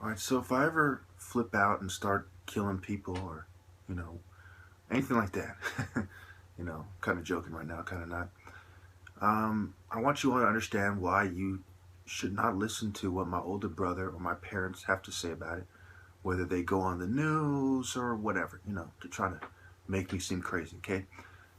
All right, so if I ever flip out and start killing people or, anything like that, kind of joking right now, kind of not. I want you all to understand why you should not listen to what my older brother or my parents have to say about it, whether they go on the news or whatever, to try to make me seem crazy, okay?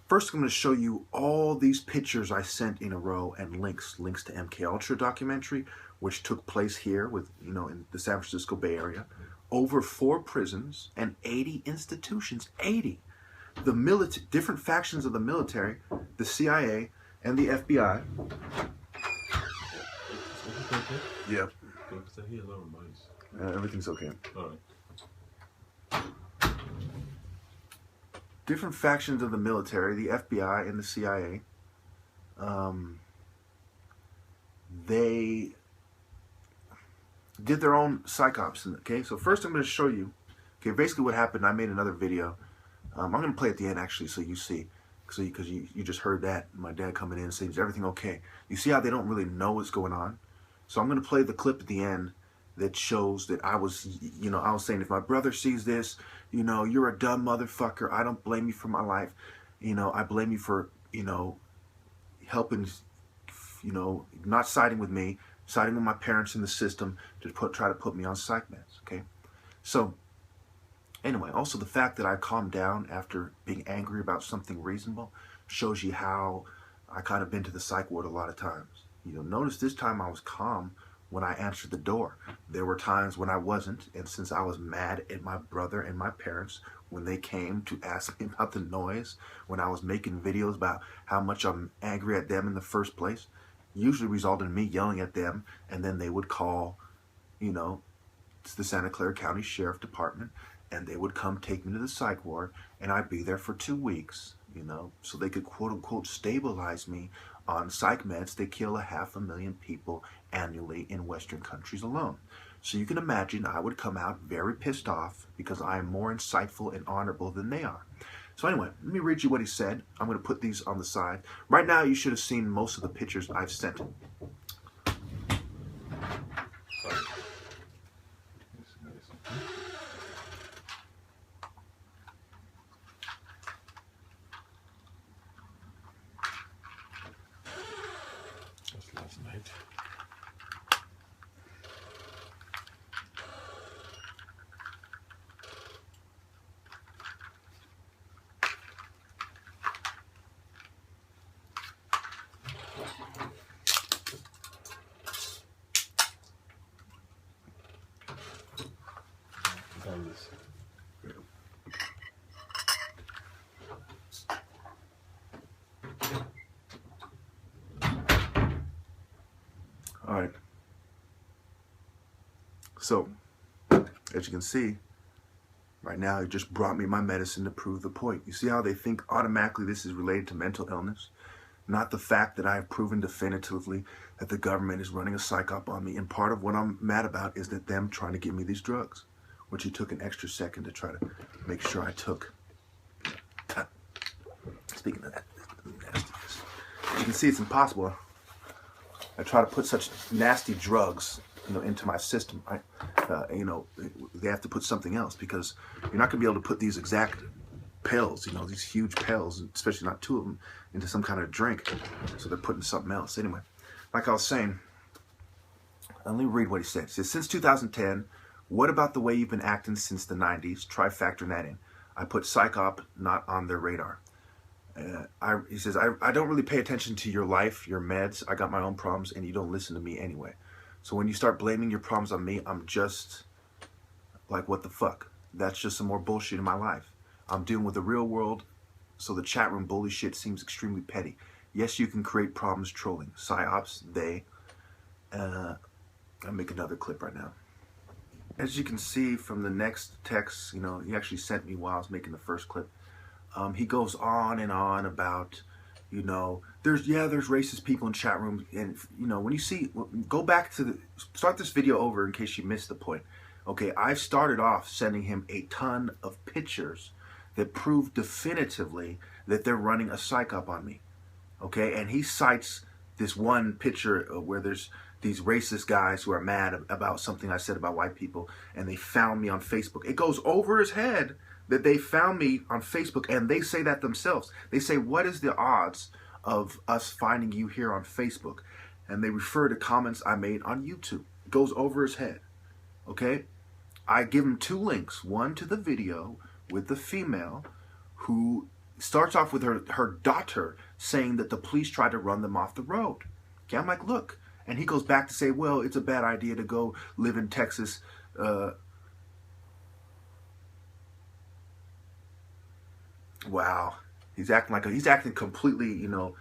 First, I'm going to show you all these pictures I sent in a row and links to MK Ultra documentary, which took place here with, in the San Francisco Bay Area, over 4 prisons and 80 institutions, 80. The military, different factions of the military, the CIA and the FBI. Yeah. Everything's okay. All right. Different factions of the military, the FBI and the CIA, they did their own psyops. Okay, so first I'm going to show you, okay, basically what happened. I made another video. I'm going to play at the end actually, so you see, because you just heard that my dad coming in and saying, "Is everything okay?" You see how they don't really know what's going on. So I'm going to play the clip at the end that shows that I was saying, if my brother sees this, you're a dumb motherfucker. I don't blame you for my life. I blame you for, helping, not siding with me, siding with my parents in the system to try to put me on psych meds, okay? So, anyway, also the fact that I calmed down after being angry about something reasonable shows you how I kind of been to the psych ward a lot of times. Notice this time I was calm when I answered the door. There were times when I wasn't, and since I was mad at my brother and my parents when they came to ask me about the noise, when I was making videos about how much I'm angry at them in the first place, usually resulted in me yelling at them, and then they would call, the Santa Clara County Sheriff Department, and they would come take me to the psych ward, and I'd be there for 2 weeks, so they could quote-unquote stabilize me on psych meds. They kill 500,000 people annually in Western countries alone. So you can imagine I would come out very pissed off because I am more insightful and honorable than they are. So anyway, let me read you what he said. I'm going to put these on the side. Right now, you should have seen most of the pictures I've sent him. Last night. All right. So, as you can see, right now it just brought me my medicine to prove the point. You see how they think automatically this is related to mental illness? Not the fact that I have proven definitively that the government is running a psyop on me. And part of what I'm mad about is that them trying to give me these drugs, which it took an extra second to try to make sure I took. Speaking of that, you can see it's impossible. I try to put such nasty drugs, into my system. They have to put something else because you're not going to be able to put these exact pills, these huge pills, especially not 2 of them, into some kind of drink. So they're putting something else. Anyway, like I was saying, let me read what he said. He says, since 2010, what about the way you've been acting since the 90s? Try factoring that in. I put psyop not on their radar. He says, I don't really pay attention to your life, your meds. I got my own problems, and you don't listen to me anyway. So when you start blaming your problems on me, I'm just like, what the fuck? That's just some more bullshit in my life. I'm dealing with the real world, so the chat room bully shit seems extremely petty. Yes, you can create problems trolling. Psyops, they. I'll make another clip right now. As you can see from the next text, he actually sent me while I was making the first clip. He goes on and on about, there's racist people in chat rooms. And, when you see, go back to start this video over in case you missed the point. Okay, I've started off sending him a ton of pictures that prove definitively that they're running a psyop on me. Okay, and he cites this one picture where there's these racist guys who are mad about something I said about white people, and they found me on Facebook. It goes over his head that they found me on Facebook, and they say that themselves. They say, what is the odds of us finding you here on Facebook? And they refer to comments I made on YouTube. It goes over his head. Okay? I give him 2 links. One to the video with the female who starts off with her daughter saying that the police tried to run them off the road. Okay, I'm like, look. And he goes back to say, well, it's a bad idea to go live in Texas. Wow. He's acting completely, you know,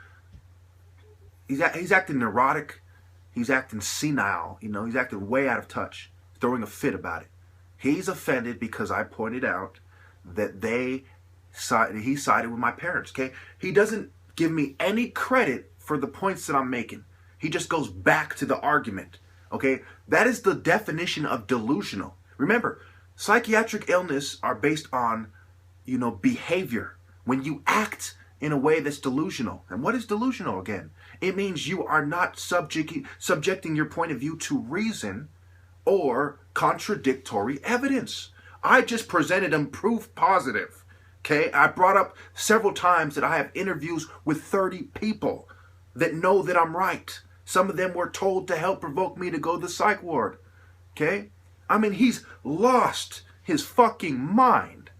he's acting neurotic. He's acting senile. You know, he's acting way out of touch, throwing a fit about it. He's offended because I pointed out that he sided with my parents, okay? He doesn't give me any credit for the points that I'm making. He just goes back to the argument, okay? That is the definition of delusional. Remember, psychiatric illness are based on, you know, behavior. When you act in a way that's delusional. And what is delusional again? It means you are not subjecting your point of view to reason or contradictory evidence. I just presented him proof positive. Okay, I brought up several times that I have interviews with 30 people that know that I'm right. Some of them were told to help provoke me to go to the psych ward. Okay, I mean, he's lost his fucking mind.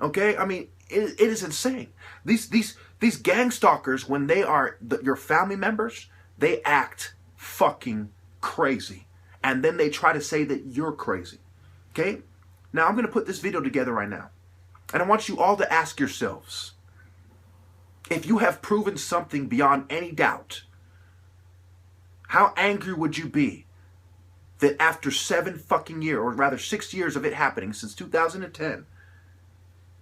Okay, I mean, it is insane. These gang stalkers, when they are your family members, they act fucking crazy. And then they try to say that you're crazy. Okay? Now I'm going to put this video together right now. And I want you all to ask yourselves, if you have proven something beyond any doubt, how angry would you be that after 7 fucking years, or rather 6 years of it happening since 2010,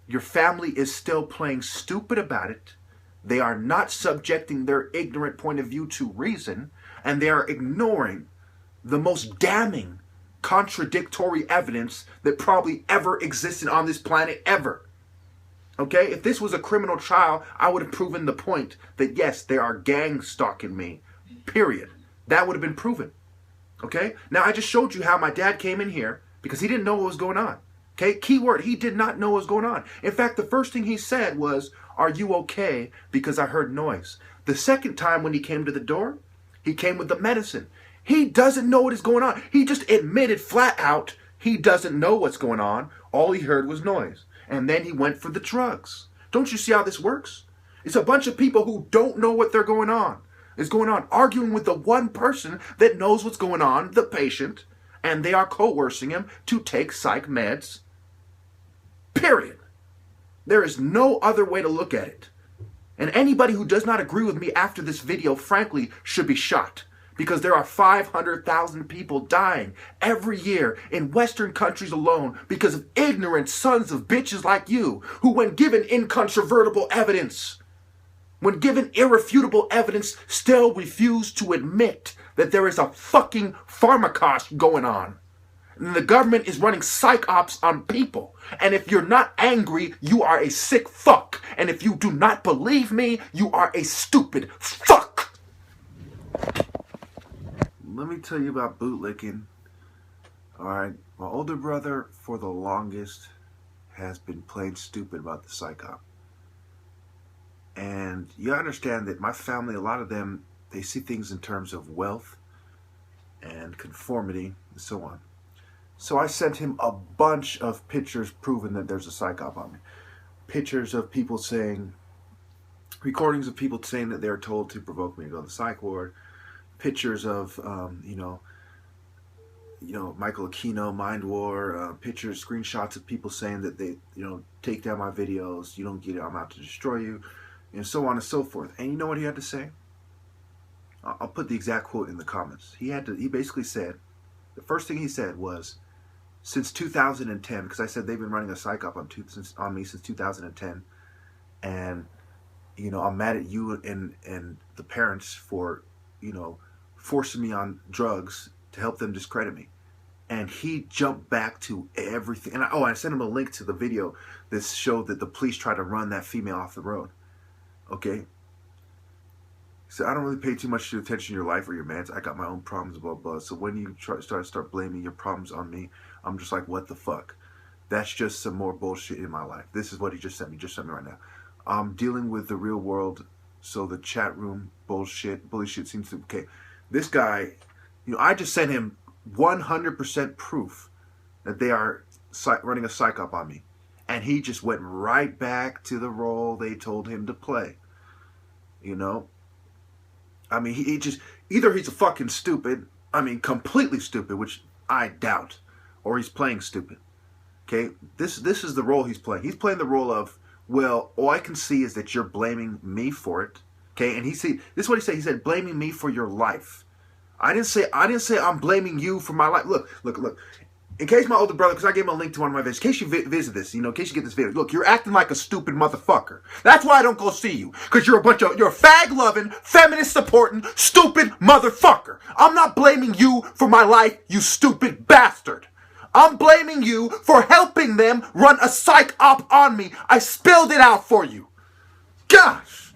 your family is still playing stupid about it? They are not subjecting their ignorant point of view to reason, and they are ignoring the most damning contradictory evidence that probably ever existed on this planet ever. Okay? If this was a criminal trial, I would have proven the point that yes, they are gang stalking me. Period. That would have been proven. Okay? Now I just showed you how my dad came in here because he didn't know what was going on. Okay? Keyword, he did not know what was going on. In fact, the first thing he said was, "Are you okay?" Because I heard noise. The second time when he came to the door, he came with the medicine. He doesn't know what is going on. He just admitted flat out he doesn't know what's going on. All he heard was noise. And then he went for the drugs. Don't you see how this works? It's a bunch of people who don't know what is going on, arguing with the one person that knows what's going on, the patient, and they are coercing him to take psych meds. Period. There is no other way to look at it. And anybody who does not agree with me after this video, frankly, should be shot. Because there are 500,000 people dying every year in Western countries alone because of ignorant sons of bitches like you, who when given incontrovertible evidence, when given irrefutable evidence, still refuse to admit that there is a fucking pharmacosh going on. And the government is running psych ops on people. And if you're not angry, you are a sick fuck. And if you do not believe me, you are a stupid fuck. Let me tell you about bootlicking. Alright, my older brother, for the longest, has been playing stupid about the psych op. And you understand that my family, a lot of them, they see things in terms of wealth and conformity and so on. So I sent him a bunch of pictures proving that there's a psych op on me. Pictures of people saying, recordings of people saying that they're told to provoke me to go to the psych ward. Pictures of, Michael Aquino, Mind War, pictures, screenshots of people saying that they, take down my videos, you don't get it, I'm out to destroy you, and so on and so forth. And you know what he had to say? I'll put the exact quote in the comments. He basically said, the first thing he said was, since 2010, because I said they've been running a psych op on me since 2010, and, I'm mad at you and the parents for, forcing me on drugs to help them discredit me. And he jumped back to everything. And I sent him a link to the video that showed that the police tried to run that female off the road. Okay? He said, I don't really pay too much attention to your life or your man's. I got my own problems, blah, blah. So when you start blaming your problems on me, I'm just like, what the fuck? That's just some more bullshit in my life. This is what he just sent me right now. I'm dealing with the real world, so the chat room bullshit seems to, okay. This guy, I just sent him 100% proof that they are running a psych op on me. And he just went right back to the role they told him to play. I mean, he just, either he's a fucking stupid, completely stupid, which I doubt, or he's playing stupid. Okay, this is the role he's playing. He's playing the role of, well, all I can see is that you're blaming me for it. Okay, and this is what he said. He said, blaming me for your life. I didn't say I'm blaming you for my life. Look. In case my older brother, because I gave him a link to one of my videos, in case you visit this, in case you get this video, look, you're acting like a stupid motherfucker. That's why I don't go see you, because you're a fag-loving, feminist-supporting, stupid motherfucker. I'm not blaming you for my life, you stupid bastard. I'm blaming you for helping them run a psych op on me. I spelled it out for you. Gosh.